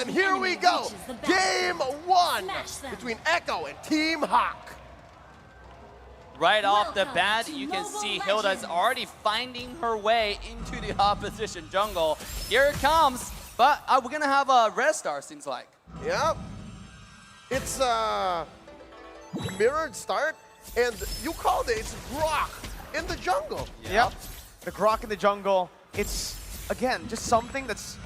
And here we go. Game 1 between Echo and Team Hawk. Right off the bat, you can see Hilda's already finding her way into the opposition jungle. Here it comes, but we're gonna have a red star, seems like. Yep. It's a mirrored start, and you called it, it's Grok in the jungle. Yep. The Grok in the jungle, it's, again, just something that's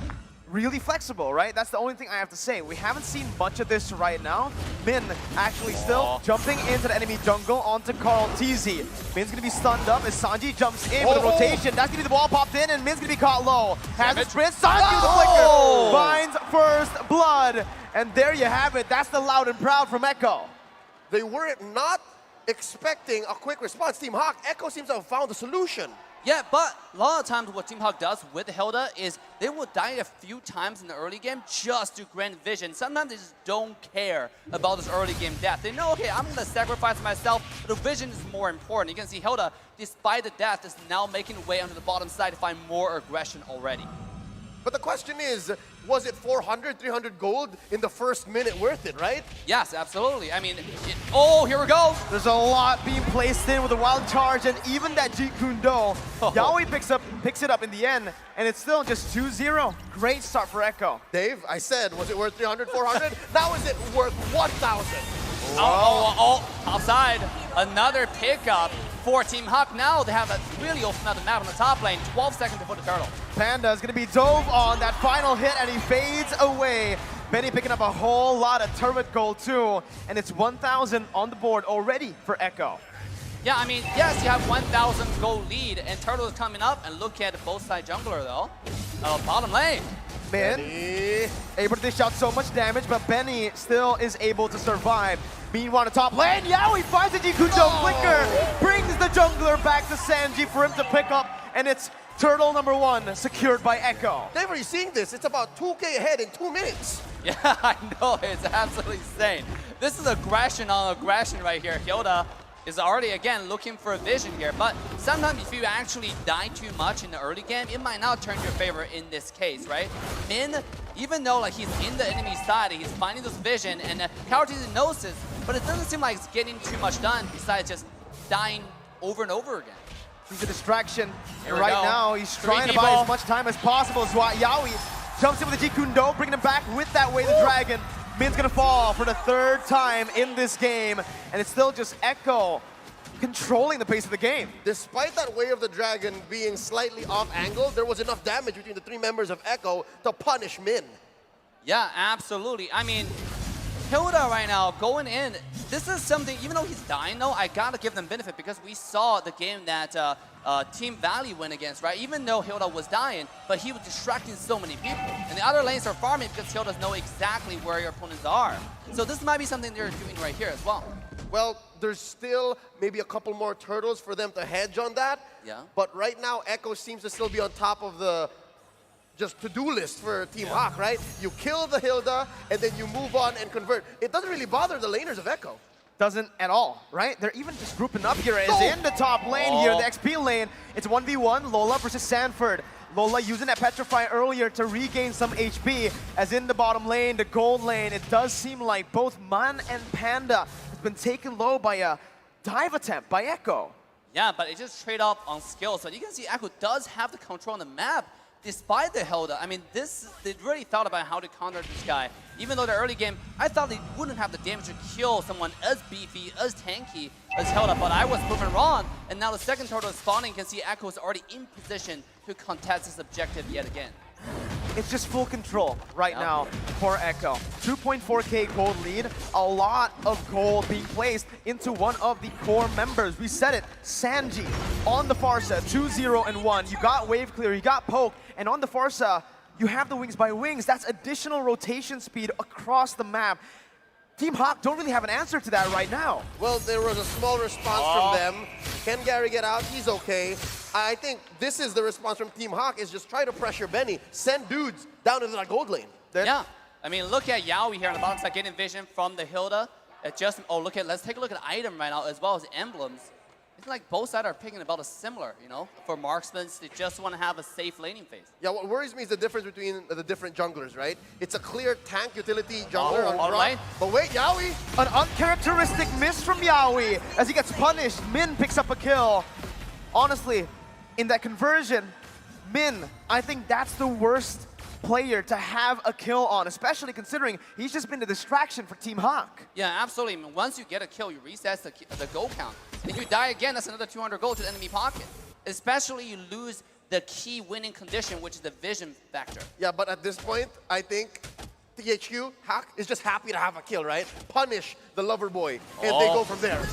really flexible, right? That's the only thing I have to say. We haven't seen much of this right now. Min actually still jumping into the enemy jungle onto Carl TZ. Min's gonna be stunned up as Sanji jumps in with a rotation. That's gonna be the ball popped in, and Min's gonna be caught low. Has a sprint, Sanji with the flicker, finds first blood. And there you have it. That's the loud and proud from Echo. They were not expecting a quick response. Team Hawk, Echo seems to have found a solution. Yeah, but a lot of times what Team Hawk does with Hilda is they will die a few times in the early game just to grant vision. Sometimes they just don't care about this early game death. They know, okay, I'm going to sacrifice myself, but the vision is more important. You can see Hilda, despite the death, is now making way onto the bottom side to find more aggression already. But the question is, was it 400, 300 gold in the first minute worth it, right? Yes, absolutely. I mean, oh, here we go. There's a lot being placed in with a wild charge, and even that Jeet Kune Do. Yaoi picks it up in the end, and it's still just 2-0. Great start for Echo. Dave, I said, was it worth 300, 400? Now is it worth 1,000? Outside, another pickup for Team Hawk. Now they have really opened up the map on the top lane. 12 seconds before the turtle. Panda is going to be dove on that final hit, and he fades away. Benny picking up a whole lot of turret gold too, and it's 1,000 on the board already for Echo. Yeah, I mean, yes, you have 1,000 gold lead, and Turtle is coming up, and look at both side jungler though. Bottom lane. Min able to dish out so much damage, but Benny still is able to survive. Meanwhile, the top lane, Yaoi finds the Jeet Kune Do flicker, brings the jungler back to Sanji for him to pick up, and it's Turtle #1 secured by Echo. Dave, are you seeing this? It's about 2K ahead in 2 minutes. Yeah, I know, it's absolutely insane. This is aggression on aggression right here. Hilda is already, again, looking for a vision here, but sometimes if you actually die too much in the early game, it might not turn your favor in this case, right? Min, even though like he's in the enemy side, he's finding this vision, and Karatini knows this, but it doesn't seem like it's getting too much done besides just dying over and over again. He's a distraction, and we right go. now he's trying to buy as much time as possible. As Yaoi jumps in with the Jeet Kune Do, bringing him back with that Way the Dragon. Min's gonna fall for the 3rd time in this game, and it's still just Echo controlling the pace of the game. Despite that Way of the Dragon being slightly off angle, there was enough damage between the 3 members of Echo to punish Min. Yeah, absolutely. I mean, Hilda right now going in, this is something, even though he's dying though, I gotta give them benefit because we saw the game that Team Valley went against, right? Even though Hilda was dying, but he was distracting so many people. And the other lanes are farming because Hildas know exactly where your opponents are. So this might be something they're doing right here as well. Well, there's still maybe a couple more turtles for them to hedge on that. Yeah. But right now, Echo seems to still be on top of the just to-do list for Team Hawk, right? You kill the Hilda, and then you move on and convert. It doesn't really bother the laners of Echo. Doesn't at all, right? They're even just grouping up here as in the top lane here, the XP lane. It's 1v1, Lola versus Sanford. Lola using that Petrify earlier to regain some HP, as in the bottom lane, the gold lane. It does seem like both Man and Panda has been taken low by a dive attempt by Echo. Yeah, but it just trade off on skill. So you can see Echo does have the control on the map despite the Hilda. I mean, they really thought about how to counter this guy. Even though the early game, I thought they wouldn't have the damage to kill someone as beefy, as tanky as Hilda, but I was proven wrong. And now the second turtle is spawning. You can see Echo is already in position to contest this objective yet again. It's just full control right now for Echo. 2.4k gold lead, a lot of gold being placed into one of the core members. We said it, Sanji on the Farsa, 2-0 and 1. You got wave clear, you got poke, and on the Farsa, you have the wings by wings. That's additional rotation speed across the map. Team Hawk don't really have an answer to that right now. Well, there was a small response from them. Can Gary get out? He's okay. I think this is the response from Team Hawk, is just try to pressure Benny. Send dudes down into that gold lane. Yeah. I mean, look at Yaoi here on the bottom side getting vision from the Hilda. Let's take a look at item right now as well as emblems. It's like both sides are picking about a similar, you know? For marksmen, they just want to have a safe laning phase. Yeah, what worries me is the difference between the different junglers, right? It's a clear tank utility jungler on all Brock, right. but wait, Yaoi, An uncharacteristic miss from Yaoi as he gets punished. Min picks up a kill. Honestly, in that conversion, Min, I think that's the worst player to have a kill on, especially considering he's just been a distraction for Team Hawk. Yeah, absolutely. I mean, once you get a kill, you reset the goal count. If you die again, that's another 200 gold to the enemy pocket. Especially you lose the key winning condition, which is the vision factor. yeah, but at this point, I think THQ, Hack, is just happy to have a kill, right? Punish the lover boy, and they go from there.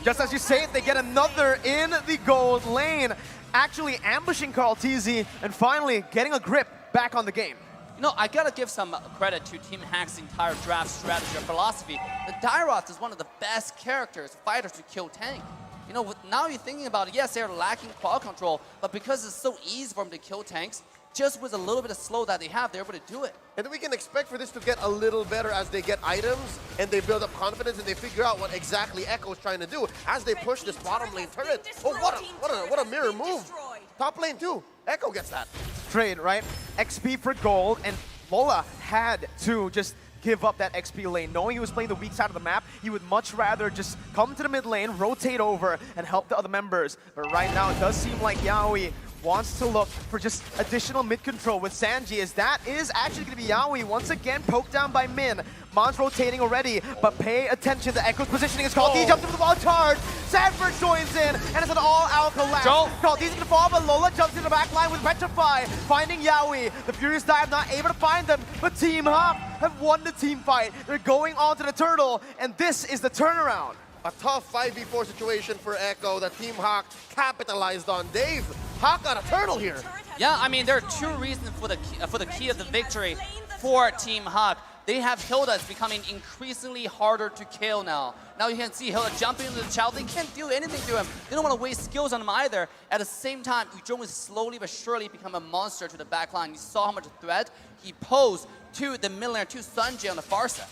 Just as you say it, they get another in the gold lane, actually ambushing KarlTzy and finally getting a grip back on the game. You know, I gotta give some credit to Team Hack's entire draft strategy or philosophy. The Dairoth is one of the best characters, fighters to kill tank. You know, now you're thinking about it, yes, they're lacking qual control, but because it's so easy for them to kill tanks, just with a little bit of slow that they have, they're able to do it. And then we can expect for this to get a little better as they get items and they build up confidence and they figure out what exactly Echo's trying to do as they push this bottom lane turret. Oh, what a mirror move. Top lane too. Echo gets that. Trade, right? XP for gold, and Lola had to just give up that XP lane. Knowing he was playing the weak side of the map, he would much rather just come to the mid lane, rotate over, and help the other members. But right now, it does seem like Yaoi wants to look for just additional mid control with Sanji, as that is actually going to be Yaoi once again poked down by Min. Mon's rotating already, but pay attention to Echo's positioning. It's called. He jumps into the wall, charge. Sanford joins in, and it's an all-out collapse. KarlTzy's gonna fall, but Lola jumps into the back line with Petrify, finding Yaoi. The Furious Dive not able to find them, but Team Hawk have won the team fight. They're going on to the turtle, and this is the turnaround. A tough 5v4 situation for Echo that Team Hawk capitalized on. Dave, Hawk got a turtle here. Yeah, I mean, there are two reasons for the key of the victory for Team Hawk. They have Hilda is becoming increasingly harder to kill now. Now you can see Hilda jumping into the child. They can't do anything to him. They don't want to waste skills on him either. At the same time, Ujong is slowly but surely become a monster to the back line. You saw how much threat he posed to the mid laner, to Sanji on the far side.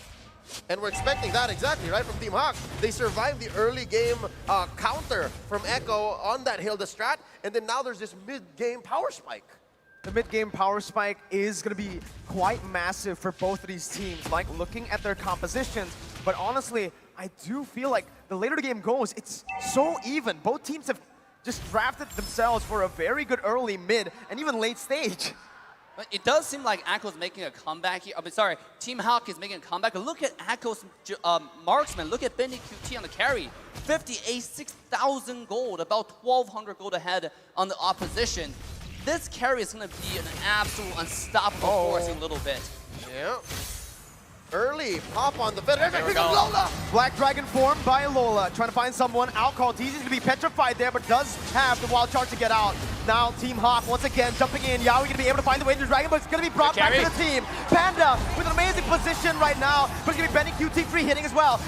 And we're expecting that exactly, right, from Team Hawk. They survived the early game counter from Echo on that Hilda strat, and then now there's this mid-game power spike. The mid-game power spike is going to be quite massive for both of these teams, like looking at their compositions. But honestly, I do feel like the later the game goes, it's so even. Both teams have just drafted themselves for a very good early, mid, and even late stage. But it does seem like Echo's making a comeback here. I mean, sorry, Team Hawk is making a comeback. Look at Echo's marksman. Look at Benny QT on the carry. 58, 6,000 gold, about 1,200 gold ahead on the opposition. This carry is going to be an absolute unstoppable force in a little bit. Yeah. Early pop on the fence. There we Here go. comes Lola. Black Dragon formed by Lola, trying to find someone out. KarlTzy is going to be petrified there, but does have the wild charge to get out. Now Team Hawk once again jumping in. Yaoi going to be able to find the way to the Dragon, but it's going to be brought back to the team. Panda with an amazing position right now, but it's going to be Benny QT free hitting as well.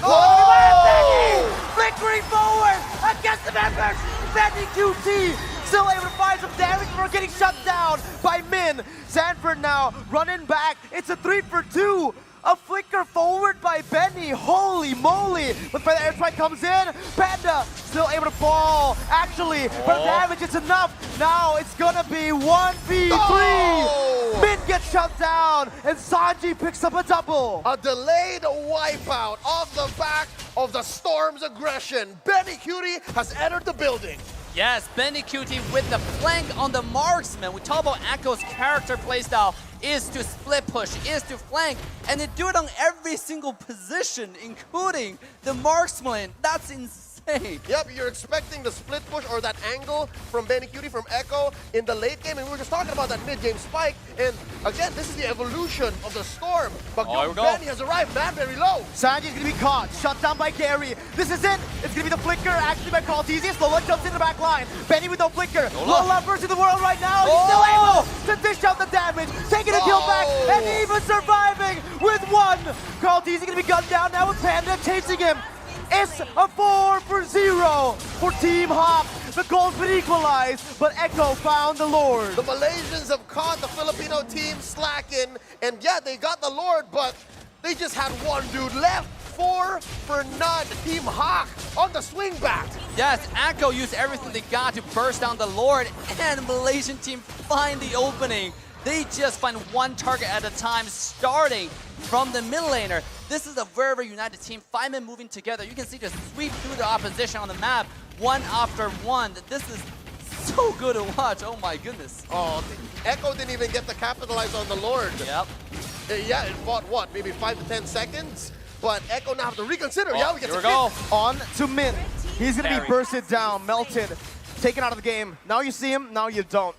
Flickering forward against the members. Benny QT still able to find some damage before getting shut down by Min. Sanford now running back. It's a 3-for-2. A flicker forward by Benny. Holy moly. But the airstrike comes in. Panda still able to fall. Actually, for the damage, it's enough. Now it's gonna be 1v3. Min gets shut down, and Sanji picks up a double. A delayed wipeout off the back of the Storm's aggression. Benny Cutie has entered the building. Yes, Benny QT with the flank on the marksman. We talk about Echo's character playstyle is to split push, is to flank, and they do it on every single position, including the marksman. That's insane. Yep, you're expecting the split push or that angle from Benny Cutie from Echo in the late game, and we were just talking about that mid-game spike, and again, this is the evolution of the Storm. But Benny has arrived, man, very low. Sanji's gonna be caught, shut down by Gary. This is it. It's gonna be the flicker, actually by KarlTzy. Lola jumps in the back line. Benny with no flicker. Lola versus the world right now. He's still able to dish out the damage, taking a kill back, and even surviving with one. KarlTzy gonna be gunned down now with Panda chasing him. It's a 4-for-0 for Team Hawk. The goal's been equalized, but Echo found the Lord. The Malaysians have caught the Filipino team slacking, and yeah, they got the Lord, but they just had one dude left. 4 for none. Team Hawk on the swing back. Yes, Echo used everything they got to burst down the Lord, and Malaysian team find the opening. They just find one target at a time, starting from the mid laner. This is a very, very united team. 5 men moving together. You can see just sweep through the opposition on the map, one after one. This is so good to watch. Oh my goodness. Oh, Echo didn't even get to capitalize on the Lord. Yep. Yeah, it fought what, maybe 5 to 10 seconds? But Echo now have to reconsider. Yeah, we get Here we to go. On to Min. He's going to be Very. bursted down, melted, taken out of the game. Now you see him, now you don't.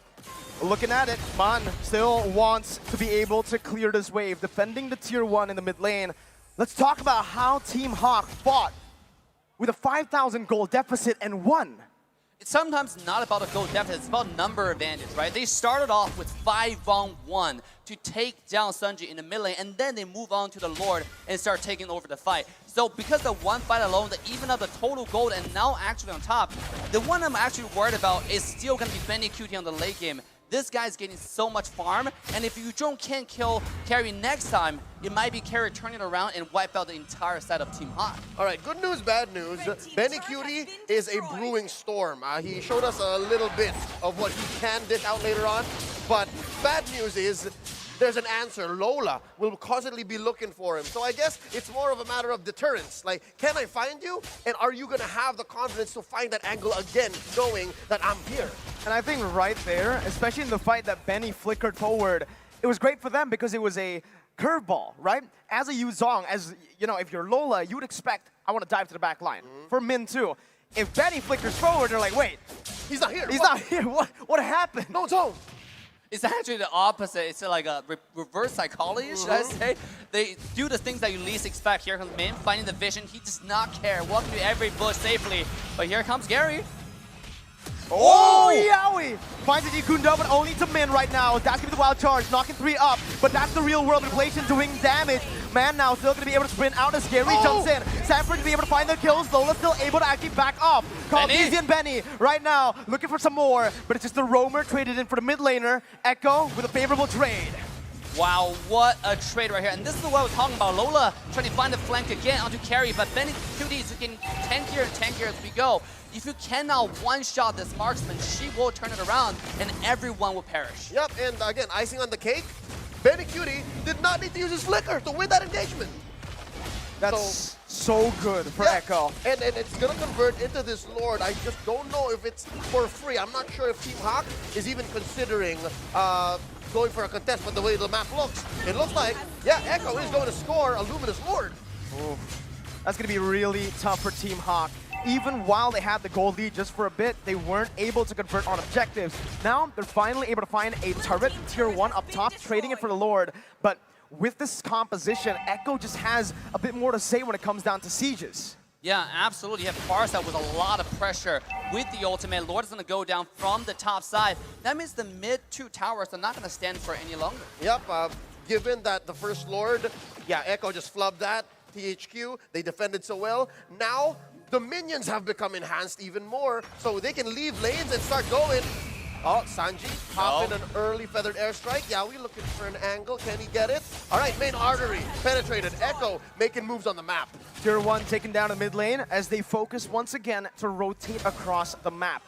Looking at it, Man still wants to be able to clear this wave, defending the tier 1 in the mid lane. Let's talk about how Team Hawk fought with a 5,000 gold deficit and won. It's sometimes not about a gold deficit, it's about number advantage, right? They started off with 5-on-1 to take down Sunji in the mid lane, and then they move on to the Lord and start taking over the fight. So because of one fight alone, they even up the total gold and now actually on top, the one I'm actually worried about is still going to be Benny QT on the late game. This guy's getting so much farm, and if you can't kill Carry next time, it might be Carry turning around and wipe out the entire side of Team Hawk. All right, good news, bad news. Benny Cutie is a brewing storm. He showed us a little bit of what he can dish out later on, but bad news is there's an answer. Lola will constantly be looking for him. So I guess it's more of a matter of deterrence. Like, can I find you? And are you going to have the confidence to find that angle again, knowing that I'm here? And I think right there, especially in the fight that Benny flickered forward, it was great for them because it was a curveball, right? As a Yuzong, as you know, if you're Lola, you would expect, I want to dive to the back line. For Min too. If Benny flickers forward, they're like, wait, He's not here. he's not here. What happened? No, it's home. It's actually the opposite. It's like a reverse psychology, should I say? They do the things that you least expect. Here comes Min, finding the vision. He does not care. Walking through every bush safely. But here comes Gary. Oh, Yowie! Finds a Kundo, but only to Min right now. That's gonna be the wild charge, knocking 3 up. But that's the real world inflation doing damage. Man now still gonna be able to sprint out as Gary jumps in. Sanford to be able to find the kills. Lola still able to actually back off. Easy and Benny right now looking for some more, but it's just the roamer traded in for the mid laner. Echo with a favorable trade. Wow, what a trade right here. And this is what I was talking about. Lola trying to find the flank again onto Carry, but Benny QT is getting tankier and tankier as we go. If you cannot one-shot this marksman, she will turn it around and everyone will perish. Yep, and again, icing on the cake, Benny Cutie did not need to use his flicker to win that engagement. That's so good for Echo. And it's going to convert into this Lord. I just don't know if it's for free. I'm not sure if Team Hawk is even considering going for a contest, but the way the map looks, it looks like, yeah, Echo is going to score a Luminous Lord. Ooh. That's going to be really tough for Team Hawk. Even while they had the gold lead just for a bit, they weren't able to convert on objectives. Now, they're finally able to find a turret tier 1 up top, trading it for the Lord. But with this composition, Echo just has a bit more to say when it comes down to sieges. Yeah, absolutely. You have Farsight with a lot of pressure with the ultimate. Lord is going to go down from the top side. That means the mid 2 towers are not going to stand for any longer. Yep, given that the first Lord, yeah, Echo just flubbed that. THQ, they defended so well. Now, the minions have become enhanced even more, so they can leave lanes and start going. Oh, Sanji popping an early feathered airstrike. Yeah, we're looking for an angle. Can he get it? All right, main artery penetrated. Echo making moves on the map. Tier 1 taken down in mid lane as they focus once again to rotate across the map.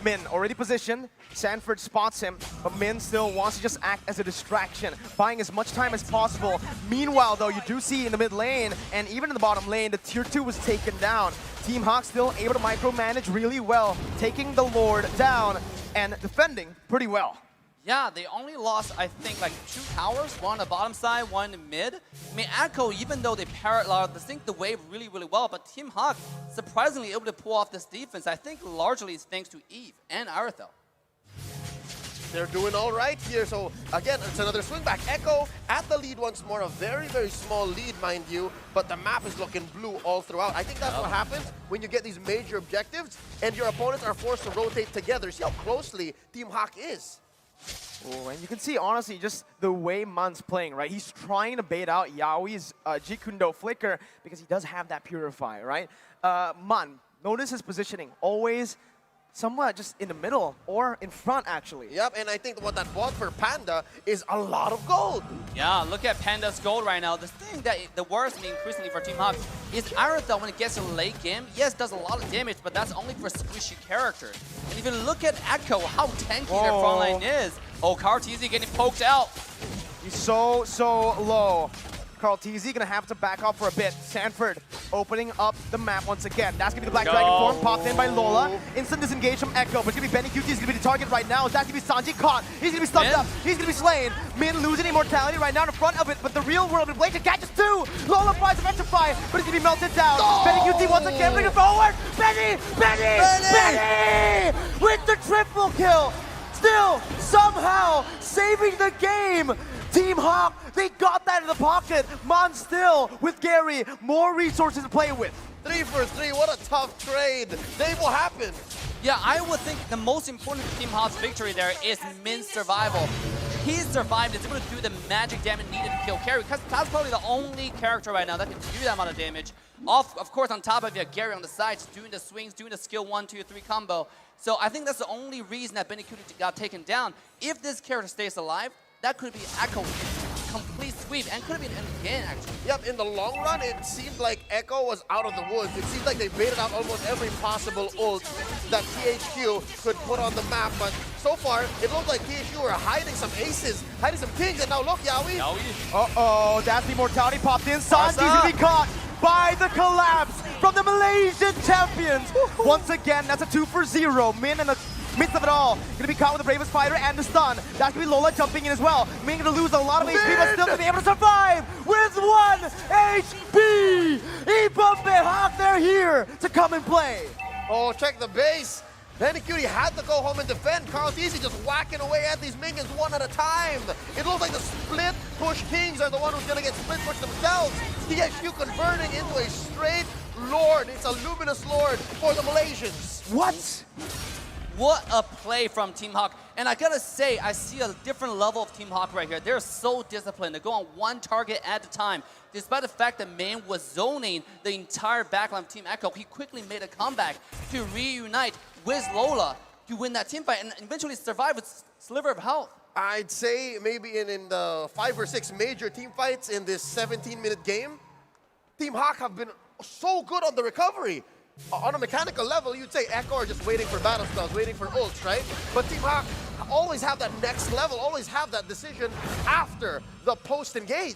Min already positioned. Sanford spots him, but Min still wants to just act as a distraction, buying as much time as possible. Meanwhile, though, you do see in the mid lane and even in the bottom lane, the tier 2 was taken down. Team Hawk still able to micromanage really well, taking the Lord down and defending pretty well. Yeah, they only lost, I think, like 2 towers, one on the bottom side, one in the mid. I mean, Echo, even though they synced the wave really, really well, but Team Hawk surprisingly able to pull off this defense. I think largely it's thanks to Eve and Arathel. They're doing all right here. So again, it's another swing back. Echo at the lead once more. A very, very small lead, mind you, but the map is looking blue all throughout. I think that's what happens when you get these major objectives and your opponents are forced to rotate together. See how closely Team Hawk is. Oh, and you can see, honestly, just the way Man's playing, right? He's trying to bait out Yaoi's Jikundo flicker because he does have that Purify, right? Man, notice his positioning. Always somewhat just in the middle or in front, actually. Yep, and I think what that bought for Panda is a lot of gold. Yeah, look at Panda's gold right now. The thing that the worries me increasingly for Team Hawk is Aerotha, when it gets to late game, yes, does a lot of damage, but that's only for squishy characters. And if you look at Echo, how tanky their front line is. Oh, Kartizi getting poked out. He's so low. Carl TZ gonna have to back off for a bit. Sanford opening up the map once again. That's gonna be the Black Dragon form, popped in by Lola. Instant disengage from Echo, but it's gonna be Benny QT is gonna be the target right now. That's gonna be Sanji caught. He's gonna be stunned up. He's gonna be slain. Min losing immortality right now in the front of it, but the real world in Blade catches two. Lola tries to rectify, but he's gonna be melted down. Benny QT once again bringing forward. Benny with the triple kill. Still somehow saving the game. Team Hawk, they got that in the pocket. Mon still with Gary, more resources to play with. 3 for 3, what a tough trade. Dave, what happened? Yeah, I would think the most important Team Hawk's victory there is Min's survival. He survived, is able to do the magic damage needed to kill Gary, because that's probably the only character right now that can do that amount of damage. Of course, on top of it, Gary on the sides, doing the swings, doing the skill 1, 2, 3 combo. So I think that's the only reason that Benny QT got taken down. If this character stays alive, that could be Echo complete sweep and could have been in the game, actually. Yep, in the long run, it seemed like Echo was out of the woods. It seemed like they baited out almost every possible ult that THQ could put on the map, but so far, it looked like THQ were hiding some aces, hiding some kings, and now look, Yawi. Uh-oh, that's the immortality popped in. Sanji's gonna be caught by the collapse from the Malaysian champions. Once again, that's a 2 for 0. Min in the midst of it all, gonna be caught with the bravest fighter and the stun. That's gonna be Lola jumping in as well. Min gonna lose a lot of HP, but still gonna be able to survive with 1 HP. Ibambe Hawk, they're here to come and play. Oh, check the base. Benny QT had to go home and defend. Carl Easy just whacking away at these minions one at a time. It looks like the split push kings are the one who's gonna get split push themselves. THQ converting into a straight lord. It's a luminous lord for the Malaysians. What? What a play from Team Hawk. And I gotta say, I see a different level of Team Hawk right here. They're so disciplined. They go on one target at a time. Despite the fact that Main was zoning the entire backline of Team Echo, he quickly made a comeback to reunite with Lola to win that team fight and eventually survive with sliver of health. I'd say maybe in the 5 or 6 major team fights in this 17-minute game, Team Hawk have been so good on the recovery. On a mechanical level, you'd say Echo are just waiting for battle spells, waiting for ults, right? But Team Hawk always have that next level, always have that decision after the post-engage.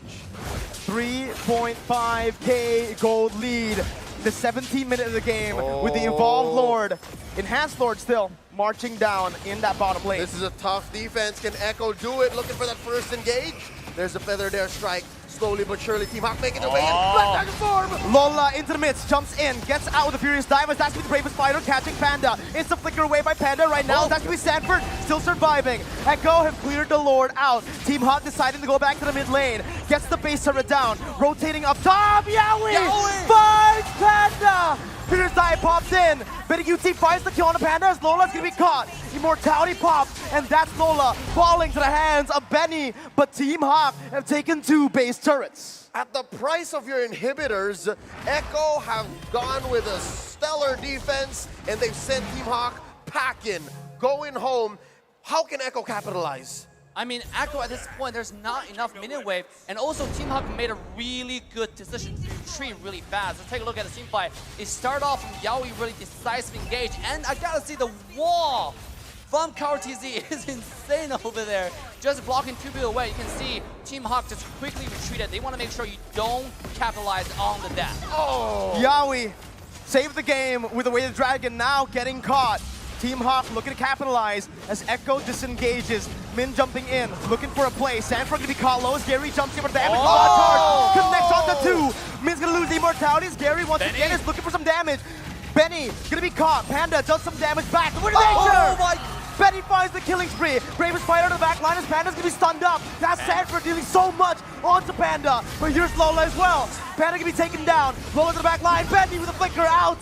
3.5k gold lead. The 17-minute of the game with the Evolved Lord, Enhanced Lord still marching down in that bottom lane. This is a tough defense. Can Echo do it? Looking for that first engage. There's a feather there, strike. Slowly but surely, Team Hawk making their way in. Black Dragon form! Lola into the midst, jumps in, gets out with the Furious Diamonds. That's gonna be the bravest fighter, catching Panda. Instant flicker away by Panda right now. That's gonna be Sanford, still surviving. Echo have cleared the Lord out. Team Hawk deciding to go back to the mid lane. Gets the base turret down, rotating up top. Yawi finds Panda! Furious Dive pops in. Benny QT finds the kill on the Panda as Lola's gonna be caught. Immortality pops, and that's Lola falling to the hands of Benny. But Team Hawk have taken 2 base turrets. At the price of your inhibitors, Echo have gone with a stellar defense, and they've sent Team Hawk packing, going home. How can Echo capitalize? I mean, Echo at this point, there's not enough minute wave, and also Team Hawk made a really good decision to retreat really fast. Let's take a look at the team fight. It started off from Yaoi really decisive engage, and I gotta see the wall from KRTZ is insane over there. Just blocking 2 people away. You can see Team Hawk just quickly retreated. They want to make sure you don't capitalize on the death. Oh! Yaoi saved the game with the Weighted Dragon now getting caught. Team Hawk looking to capitalize as Echo disengages. Min jumping in, looking for a play. Sanford gonna be caught low as Gary jumps in for damage. Connects on the 2. Min's gonna lose the immortality as Gary once again is looking for some damage. Benny gonna be caught. Panda does some damage back. Benny finds the killing spree. Bravest fighter to the back line as Panda's gonna be stunned up. That's Sanford dealing so much onto Panda. But here's Lola as well. Panda gonna be taken down. Lola to the back line. Benny with a flicker out.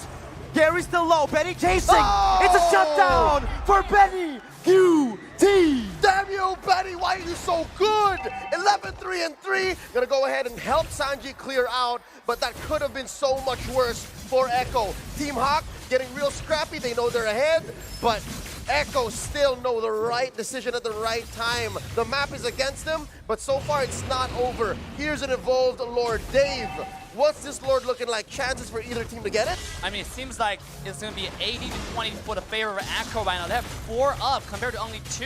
Gary's still low. Benny chasing. It's a shutdown for Benny QT. Damn you, Benny, why are you so good? 11-3-3. Gonna go ahead and help Sanji clear out, but that could have been so much worse for Echo. Team Hawk getting real scrappy. They know they're ahead, but Echo still know the right decision at the right time. The map is against them, but so far it's not over. Here's an evolved Lord. Dave, what's this Lord looking like? Chances for either team to get it? I mean, it seems like it's going to be 80 to 20 for the favor of Echo right now. They have 4 up compared to only 2.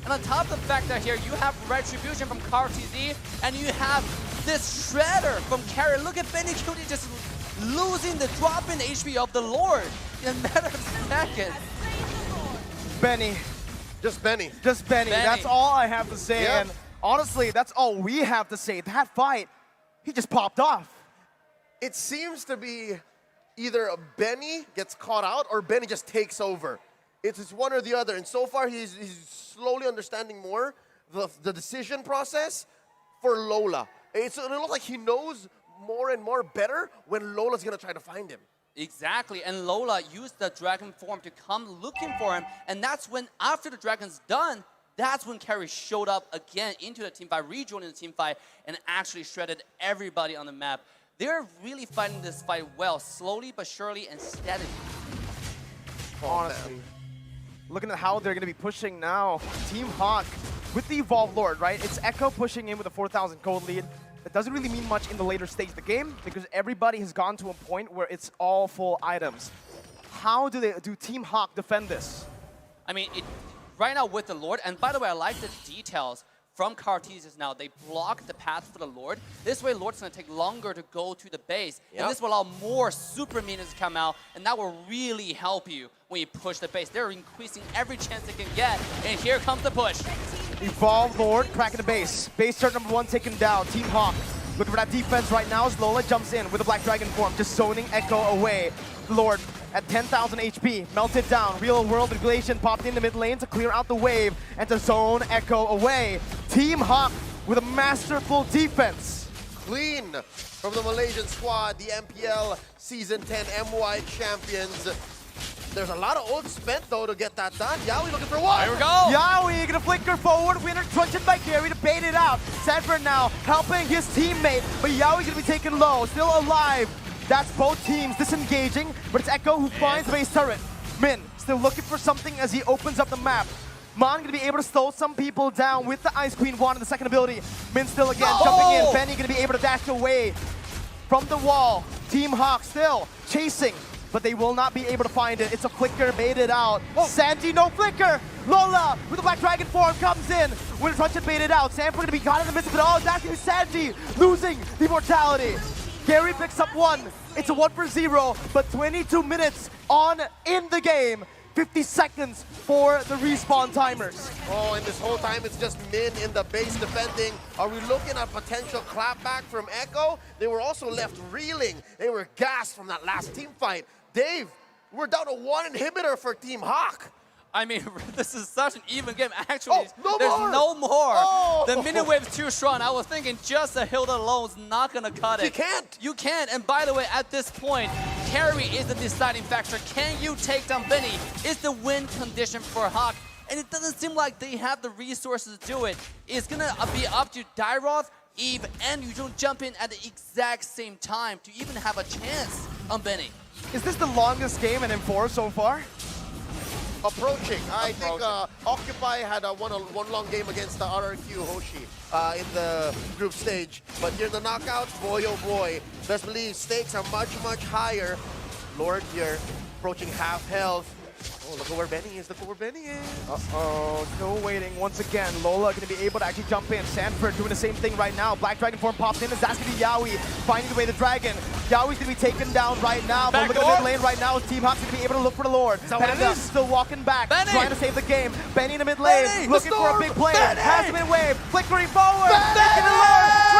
And on top of the fact that here you have Retribution from CarTZ, and you have this Shredder from Carry. Look at Benny Cutie just losing the drop in HP of the Lord in a matter of seconds. Benny. Just Benny. Just Benny. That's all I have to say. Yep. And honestly, that's all we have to say. That fight, he just popped off. It seems to be either Benny gets caught out or Benny just takes over. It's one or the other. And so far, he's slowly understanding more the decision process for Lola. It looks like he knows more and more better when Lola's going to try to find him. Exactly, and Lola used the dragon form to come looking for him, and that's when, after the dragon's done, that's when Carry showed up again into the team fight, rejoining the team fight, and actually shredded everybody on the map. They're really fighting this fight well, slowly but surely and steadily. Honestly. Looking at how they're going to be pushing now. Team Hawk with the Evolved Lord, right? It's Echo pushing in with a 4,000 gold lead. That doesn't really mean much in the later stage of the game because everybody has gone to a point where it's all full items. How do Team Hawk defend this? I mean, right now with the Lord, and by the way, I like the details from CarTZ now. They block the path for the Lord. This way, Lord's going to take longer to go to the base. Yep. And this will allow more super minions to come out, and that will really help you when you push the base. They're increasing every chance they can get, and here comes the push. Evolved Lord cracking the base. Base start number 1 taken down. Team Hawk looking for that defense right now as Lola jumps in with a Black Dragon form, just zoning Echo away. Lord at 10,000 HP, melted down. Real world manipulation popped in the mid lane to clear out the wave and to zone Echo away. Team Hawk with a masterful defense. Clean from the Malaysian squad, the MPL Season 10 MY champions. There's a lot of ult spent, though, to get that done. Yaoi looking for one. Here we go. Yaoi gonna flicker forward. Winner crunching by Gary to bait it out. Sanford now helping his teammate, but Yaoi gonna be taken low. Still alive. That's both teams disengaging, but it's Echo who finds the base turret. Min still looking for something as he opens up the map. Mon gonna be able to slow some people down with the Ice Queen wand and the second ability. Min still again jumping in. Benny gonna be able to dash away from the wall. Team Hawk still chasing, but they will not be able to find it. It's a flicker, baited out. Sanji, no flicker. Lola with the Black Dragon form comes in. Winner Crunch and baited out. Sanford gonna be caught in the midst of it all. That's gonna be Sanji losing the mortality. Gary picks up 1. It's a 1-for-0, but 22 minutes on in the game. 50 seconds for the respawn timers. Oh, and this whole time it's just Min in the base defending. Are we looking at potential clapback from Echo? They were also left reeling. They were gassed from that last team fight. Dave, we're down to 1 inhibitor for Team Hawk. I mean, this is such an even game. Actually, no there's more. no more. Oh. The minute wave's too strong. I was thinking just a Hilda alone is not going to cut it. You can't. You can't. And by the way, at this point, Carry is the deciding factor. Can you take down Benny? Is the win condition for Hawk. And it doesn't seem like they have the resources to do it. It's going to be up to Dairoth, Eve, and you don't jump in at the exact same time to even have a chance on Benny. Is this the longest game in M4 so far? Approaching. I think Occupy had one long game against the RRQ Hoshi in the group stage. But here in the knockouts, boy oh boy, best believe stakes are much, much higher. Lord here, approaching half health. Oh, look at where Benny is, look at where Benny is. Uh-oh, still waiting once again. Lola gonna be able to actually jump in. Sanford doing the same thing right now. Black Dragon form pops in as that's gonna be Yaoi finding the way to Dragon. Yaoi's gonna be taken down right now, but look at the mid lane right now as Team Hawk's gonna be able to look for the Lord. Panda still walking back, trying to save the game. Benny in the mid lane, looking for a big play. Has the mid wave, flickering forward, making the Lord.